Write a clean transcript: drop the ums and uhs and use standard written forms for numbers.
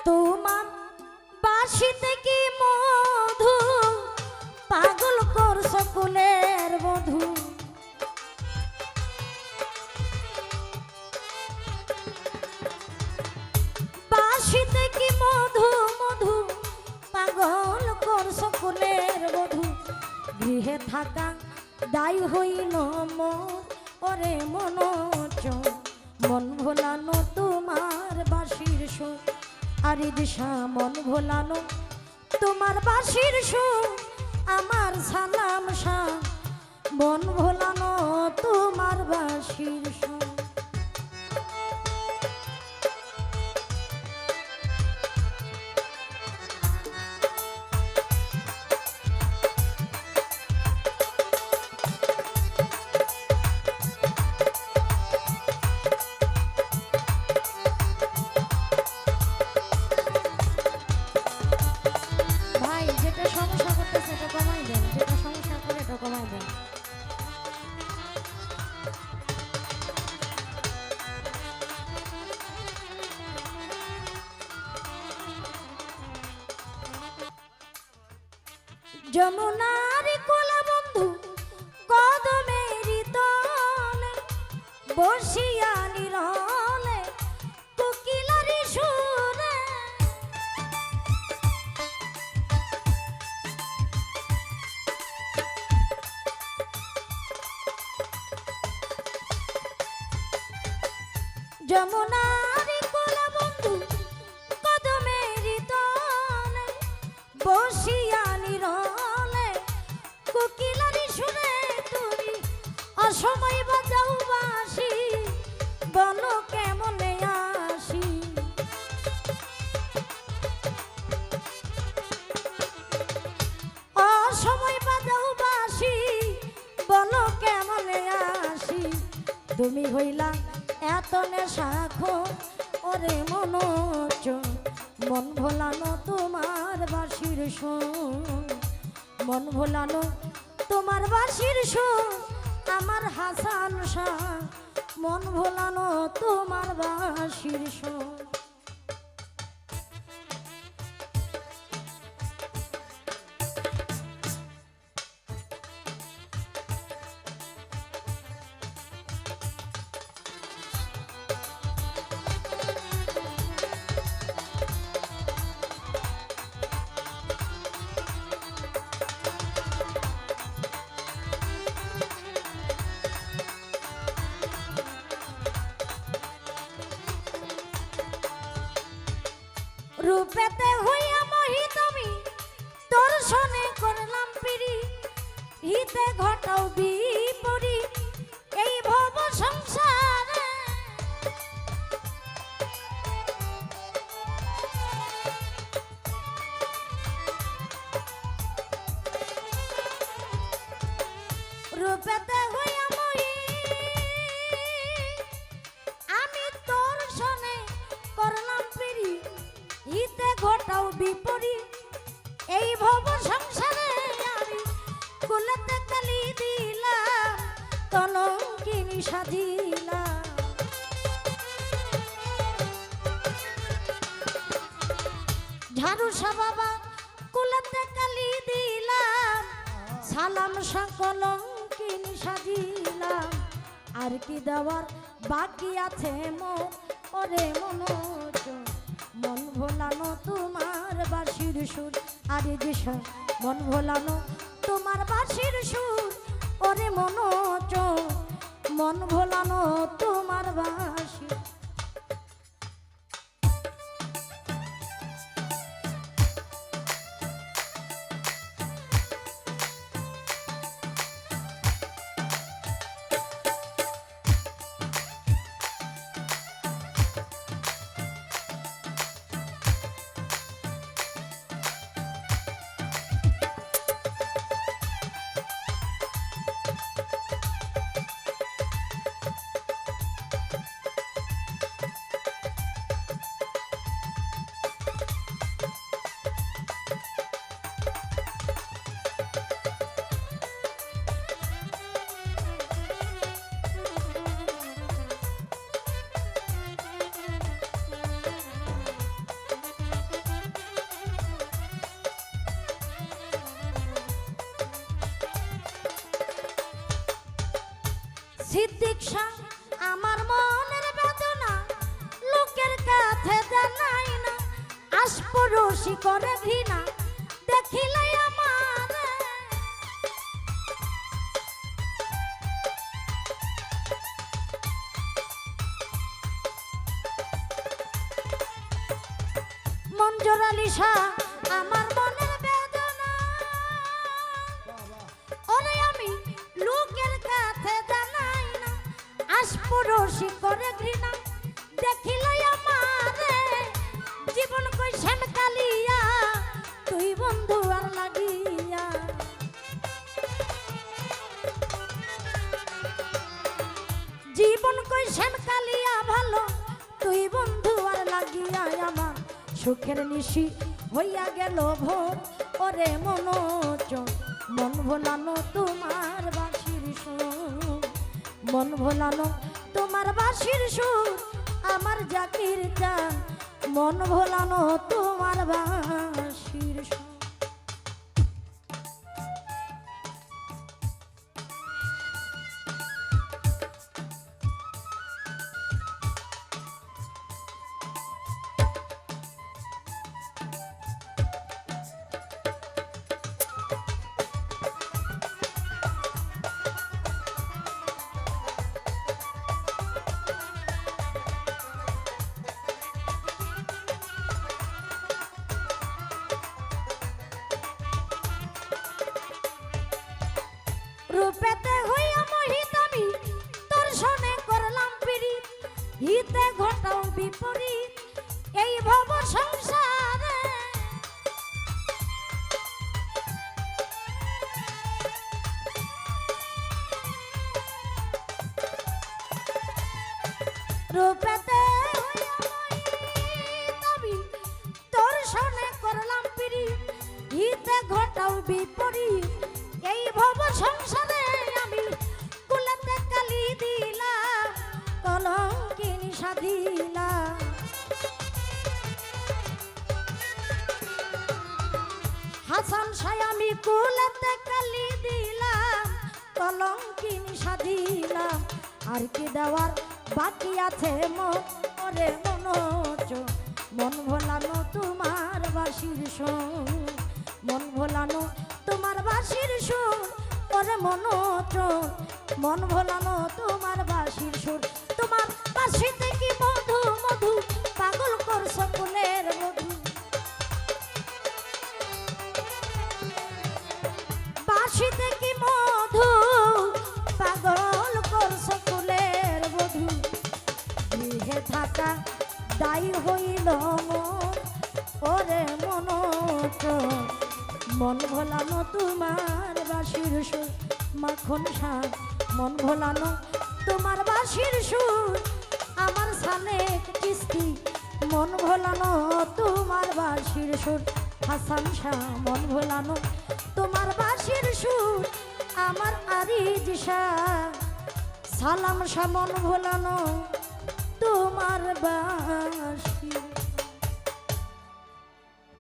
তোমার বাঁশিতে কি মধু পাগল করছো কুলের বধূ। বাঁশিতে কি মধু মধু পাগল করছো কুলের বধূ। গৃহে থাকা দায় হইল মোর ওরে মনোচর মন ভোলানো তোমার বাঁশির সুর। আরে দিশা মন ভোলানো তোমার বাঁশির সুর। আমার সালাম শাহ মন ভোলানো তোমার বাঁশির সুর। যমুনার কোলা বন্ধু কদমেরি তলে বসিয়া নিরলে কোকিলারি সুরে। যমুনার কোলা বন্ধু কদমেরি তলে বসিয়া নিরলে কোকিলারি সুরে। তুমি অসময় বাজাও বাঁশি বলো কেমনে আসি। অসময় বাজাও বাঁশি বলো কেমনে আসি। তুমি হইলা এত নেশাখো ওরে মনোচর মন ভোলানো তোমার বাঁশির সুর। মন ভোলানো তোমার বাঁশির সুর। আমার হাসান শাহ মন ভোলানো তোমার বাঁশির সুর। রূপেতে হইয়া মোহিত আমি দর্শনে করলাম পিরি হিতে ঘটাও বিপরি এই ভব সংসারে। রূপেতে হইয়া আমি দর্শনে করলাম পিরি হিতে ঘটাও বিপরীত এই ভব সংসারে। আমি কুলেতে কালি দিলাম কলঙ্কিনী সাজিলাম। ঝাড়ুসা বাবা কুলেতে কালি দিলাম সালাম শাহ কলঙ্কিনী সাজিলাম। আর কি দেওয়ার বাকি আছে মোর ওরে মনোচর মন ভোলানো তোমার বাঁশির সুর। আরে দিশা মন ভোলানো তোমার বাঁশির সুর। ওরে মনোচর মন ভোলানো তোমার বাঁশি। সিদ্দিক শাহ আমার মনের বেদনা লোকের কাছে জানাই না, আশপরশি করে ঘৃণা দেখিলে আমার। মঞ্জুর আলী শাহ আমার মনের বেদনা, ওরে আমি লোকের কাছে জানাই না, আশপরশি করে ঘৃণা দেখিলে আমারে। জীবন কই শ্যাম কালিয়া তুই বন্ধু আর লাগিয়া, জীবন কই শ্যাম কালিয়া ভালো তুই বন্ধু আর লাগিয়া। আমার সুখের নিশি হইয়া গেল ভোর, ওরে মনোচন মন ভোলানো তোমার বাঁশির সুর, মন ভোলানো তোমার বাঁশির সুর। আমার জাকির জান মন ভোলানো তোমার বাঁশির সুর। রূপেতে হইয়া মোহিত আমি তোর সনে করলাম পীড়িত, হিতে ঘটাও বিপরীত এই ভব সংসারে। রূপেতে হইয়া মোহিত আমি তোর সনে করলাম পীড়িত, হিতে ঘটাও বিপরীত এই ভব সংসারে। আমি কুলেতে কালি দিলাম কলঙ্কিনী সাধিলাম, হাসান শাহ আমি কুলেতে কালি দিলাম কলঙ্কিনী সাধিলাম। আর কি দেওয়ার বাকি আছে মন, ওরে মনোচন মন ভোলানো তোমার বাঁশির সুর, মন ভোলানো তোমার বাঁশির সুর। ওরে মনোচন মন ভোলানো তোমার বাঁশির সুর। তোমার বাঁশিতে কি মধু মধু পাগল করছ কুলের মধু, বাঁশিতে কি মধু পাগল করছ কুলের মধু। গৃহে থাকা দায়ী হইল মন, ওরে মনোচন মন ভোলানো তোমার বাঁশির সুর। মাখন শাহ মন ভোলানো তোমার বাঁশির সুর। আমার সালেক কিস্তি মন ভোলানো তোমার বাঁশির সুর। হাসান শাহ মন ভোলানো তোমার বাঁশির সুর। আমার আরিজ শাহ সালাম শাহ মন ভোলানো তোমার বাঁশির